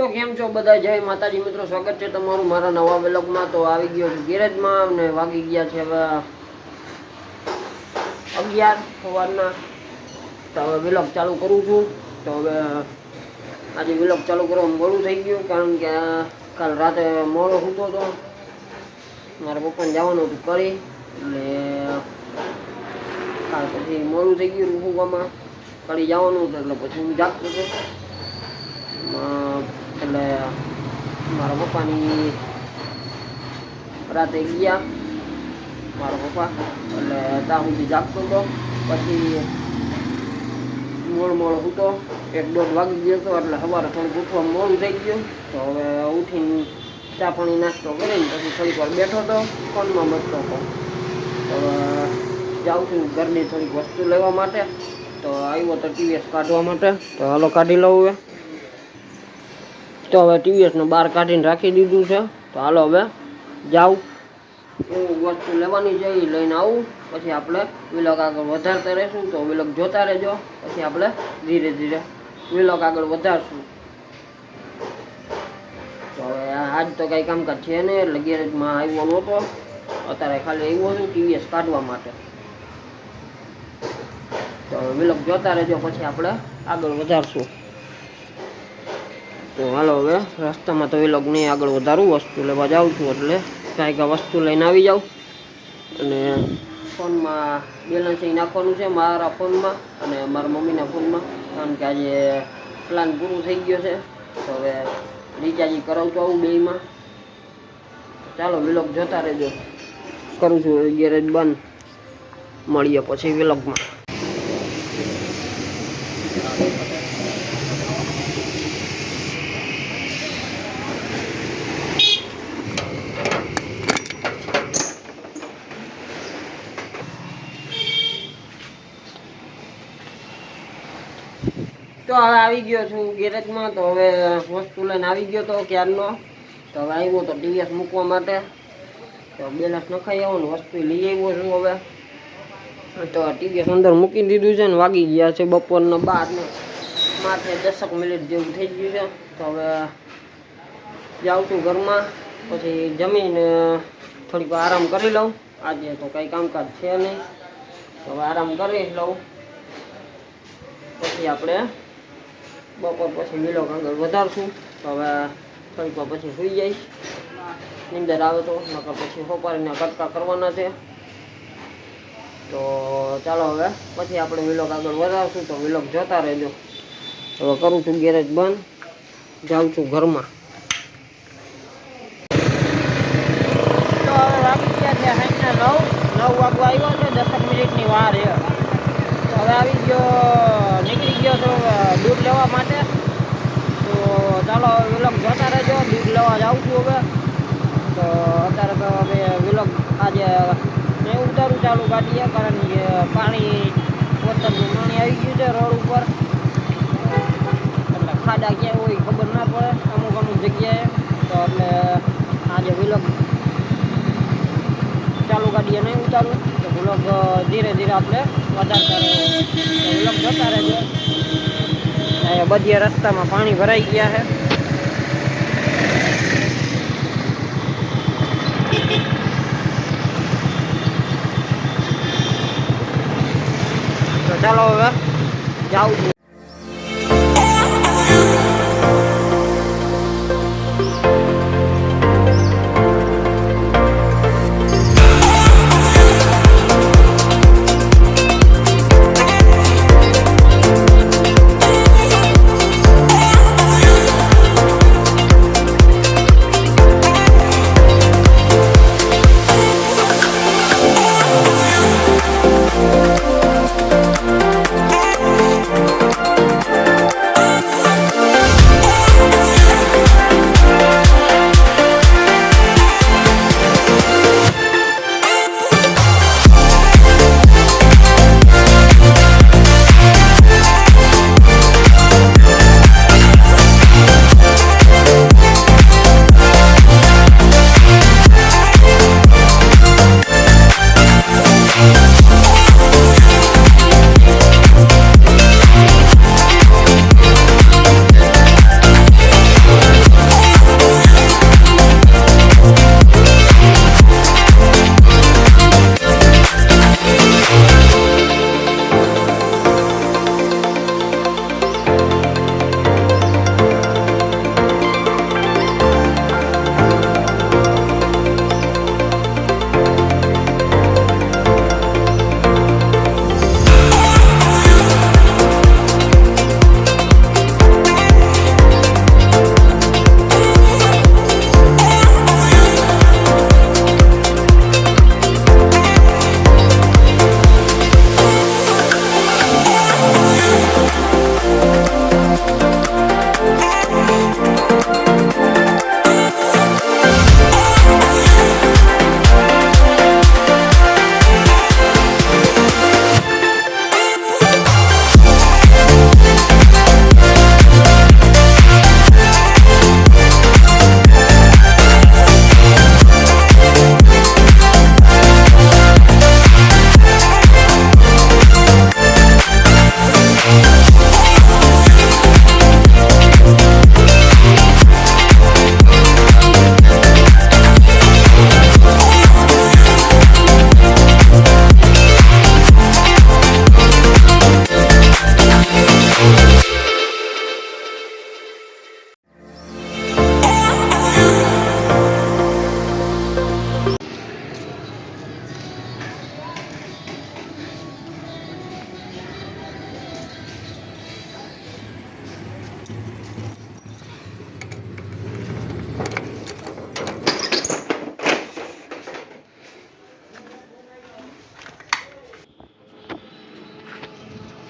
મિત્રો કેમ છો બધા? જય માતાજી મિત્રો, સ્વાગત છે તમારું મારા નવા વ્લોગમાં। તો આવી ગયો છું ગેરેજમાં અને વાગી ગયા છે હવે 11 સવારના। તો હવે વ્લોગ ચાલુ કરું છું। તો હવે આજે વ્લોગ ચાલુ કરવામાં મોડું થઈ ગયું, કારણ કે કાલ રાતે મોડો સૂતો હતો, મારા પપ્પાને જવાનું હતું કરી, એટલે કાલ પછી મોડું થઈ ગયું સૂવામાં, કરી જવાનું હતું એટલે પછી હું જાગતો હતો। એટલે મારા પપ્પાની રાતે ગયા મારા પપ્પા, એટલે ત્યાં સુધી જાગતો હતો, પછી મોડો સૂતો, 1-1.5 વાગી ગયો હતો, એટલે સવારે થોડુંક ઉઠવામાં મોડું થઈ ગયું। તો હવે ઉઠીને ચા પાણી નાસ્તો કરીને પછી થોડીક વાર બેઠો હતો, ફોનમાં મસ્તો હતો। તો હવે જાઉં છું ઘરની થોડીક વસ્તુ લેવા માટે। તો આવ્યો તો ટીવીએસ કાઢવા માટે, તો હાલો કાઢી લઉં હવે। તો હવે ટીવીએસને બહાર કાઢીને રાખી દીધું છે। તો હાલો હવે જાઉં, હું વસ્તુ લેવાની છે એ લઈને આવું, પછી આપણે વ્લોગ આગળ વધારતા રહીશું। તો વ્લોગ જોતા રહેજો, પછી આપણે ધીરે ધીરે વ્લોગ આગળ વધારશું। તો હવે આજ તો કંઈ કામકાજ છે નહીં, એટલે ગેરેજમાં આવ્યો નહોતો, અત્યારે ખાલી આવ્યો છું ટીવીએસ કાઢવા માટે। તો વ્લોગ જોતા રહેજો, પછી આપણે આગળ વધારશું। તો હાલો હવે રસ્તામાં તો વ્લોગ નહીં આગળ વધારું, વસ્તુ લેવા જાઉં છું, એટલે કાંઈક વસ્તુ લઈને આવી જાઉં। અને ફોનમાં બેલેન્સ નાખવાનું છે, મારા ફોનમાં અને મારા મમ્મીના ફોનમાં, કારણ કે આજે પ્લાન પૂરું થઈ ગયો છે। તો હવે રિચાર્જ કરાવતો આવું બેયમાં। ચાલો વ્લોગ જોતા રહેજો, કરું છું ગેરેજ બંધ, મળીએ પછી વ્લોગમાં। તો હવે આવી ગયો છું ગેરેજમાં। તો હવે વસ્તુ લઈને આવી ગયો તો ક્યારનો, તો હવે આવ્યો તો ટીવીએસ મૂકવા માટે। તો બેલેન્સ નખાઈ આવો ને વસ્તુ લઈ આવ્યો છું હવે। તો ટીવીએસ અંદર મૂકી દીધું છે ને વાગી ગયા છે બપોરના 12 ને માથે 10 મિનિટ જેવું થઈ ગયું છે। તો હવે જાઉં છું ઘરમાં, પછી જમીને થોડીક આરામ કરી લઉં, આજે તો કંઈ કામકાજ છે નહીં, તો હવે આરામ કરી લઉં, પછી આપણે બપોર પછી વ્લોગ આગળ વધારશું। તો હવે થોડીક વાર પછી સુઈ જઈશ, નીંદર આવે તો, નકર પછી સોપારીના કટકા કરવાના છે। તો ચાલો હવે પછી આપણે વ્લોગ આગળ વધારશું, તો વ્લોગ જોતા રહેજો। હવે કરું છું ગેરેજ બંધ, જાઉં છું ઘરમાં। તો હવે વાગી ગયા છે 9 વાગવા આવ્યો છે, 10 મિનિટની વાર છે। તો હવે આવી ગયો, નીકળી ગયો તો દૂધ લેવા માટે। તો ચાલો વ્લોગ જોતા રહેજો, દૂધ લેવા જાઉં છું હવે। તો અત્યારે તો હવે વ્લોગ આજે નહીં ઉતારું ચાલુ ગાડીએ, કારણ કે પાણી વરસાદનું પાણી આવી ગયું છે રોડ ઉપર, એટલે ખાડા ક્યાં હોય ખબર ના પડે અમુક જગ્યાએ। તો એટલે આજે વ્લોગ ચાલુ ગાડીએ નહીં ઉતારું, તો વ્લોગ ધીરે ધીરે આપણે વધારતા રહીએ। તો વ્લોગ જોતા રહેજો। અહીંયા બધી રસ્તામાં પાણી ભરાઈ ગયા છે। તો ચાલો હવે જાઉં છું।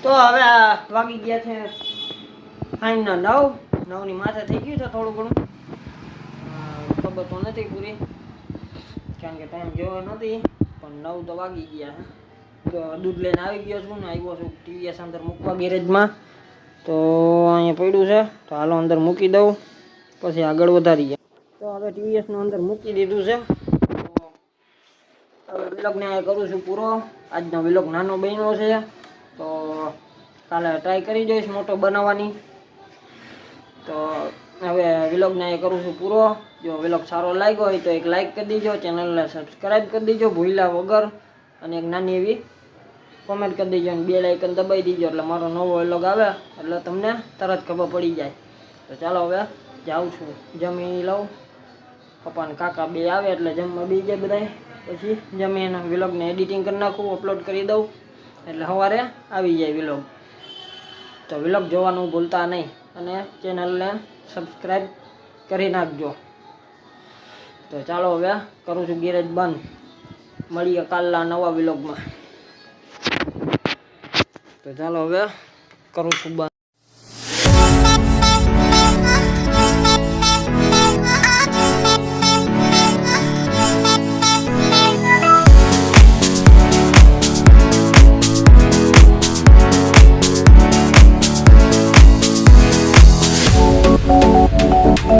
તો હવે આ વાગી ગયા છે સાંજના 9:09 માથે થઈ ગયું છે થોડું ઘણું, ખબર તો નથી પૂરી કારણ કે ટાઈમ જોયો નથી, પણ 9 તો વાગી ગયા છે. તો દૂધ લઈને આવી ગયો છું ને આવ્યો છું ટીવીએસ અંદર મૂકવા ગેરેજમાં. તો અહીંયા પડ્યું છે, તો હાલો અંદર મૂકી દઉં પછી આગળ વધારીએ. તો હવે ટીવીએસનું અંદર મૂકી દીધું છે. તો હવે વિલોગને કરું છું પૂરો. આજનો વિલોગ નાનો બન્યો છે, તો કાલે ટ્રાય કરી જોઈશ મોટો બનાવવાની. તો હવે વિલોગને કરું છું પૂરો. જો વિલોગ સારો લાગ્યો હોય તો એક લાઈક કરી દેજો, ચેનલને સબસ્ક્રાઈબ કરી દેજો ભૂલ્યા વગર, અને એક નાની એવી કોમેન્ટ કરી દેજો અને 2 લાઇકન દબાવી દેજો એટલે મારો નવો વિલોગ આવે એટલે તમને તરત ખબર પડી જાય. તો ચાલો હવે જાઉં છું, જમી લઉં. પપ્પા ને કાકા 2 આવે એટલે જમવા બી જાય બધાય, પછી જમીને વિલોગને એડિટિંગ કરી નાખું, અપલોડ કરી દઉં એટલે સવારે આવી જાય વિલોગ. તો વિલોગ જોવાનું ભૂલતા નહીં અને ચેનલને સબસ્ક્રાઈબ કરી નાખજો. તો ચાલો હવે કરું છું ગેરેજ બંધ, મળીએ કાલના નવા વિલોગમાં. તો ચાલો હવે કરું છું બંધ.